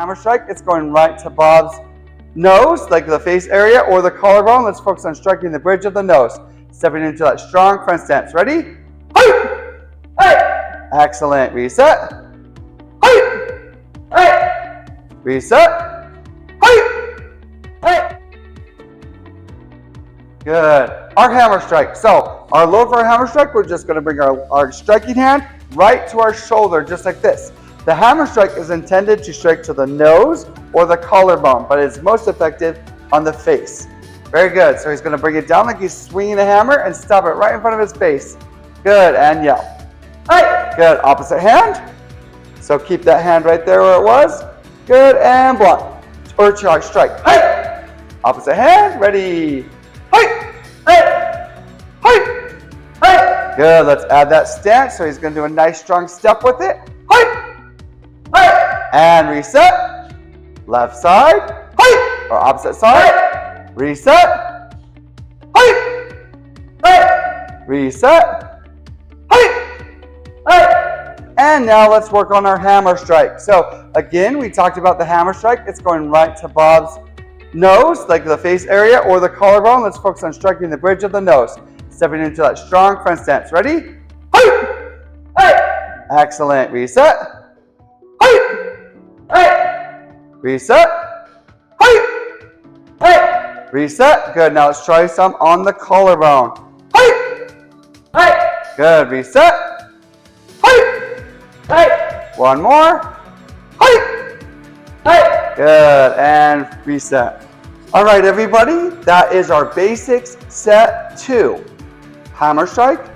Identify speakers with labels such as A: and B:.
A: hammer strike, it's going right to Bob's nose, like the face area or the collarbone. Let's focus on striking the bridge of the nose. Stepping into that strong front stance. Ready? Hey! Hey! Excellent. Reset. Hey! Hey! Reset. Hey! Hey! Good. Our hammer strike. So our low for our hammer strike, we're just going to bring our striking hand right to our shoulder, just like this. The hammer strike is intended to strike to the nose or the collarbone, but it's most effective on the face. Very good. So he's going to bring it down like he's swinging a hammer and stop it right in front of his face. Good. And yell. Hey! Good. Opposite hand. So keep that hand right there where it was. Good. And block. Or strike. Hey! Opposite hand. Ready. Hey! Hey! Hey! Hey! Good. Let's add that stance. So he's going to do a nice strong step with it. Hey! Hey! And reset. Left side. Hey! Or opposite side. Hey! Reset. Hey! Hey! Reset. Hey! Hey! And now let's work on our hammer strike. So again, we talked about the hammer strike. It's going right to Bob's nose, like the face area or the collarbone. Let's focus on striking the bridge of the nose. Stepping into that strong front stance. Ready? Hey! Hey! Excellent. Reset. Hey! Hey! Reset. Hey! Hey! Reset. Good. Now let's try some on the collarbone. Hey! Hey! Good. Reset. Hey! Hey! One more. Hey! Hey! Good. And reset. All right, everybody. That is our basics set 2. Hammer strike,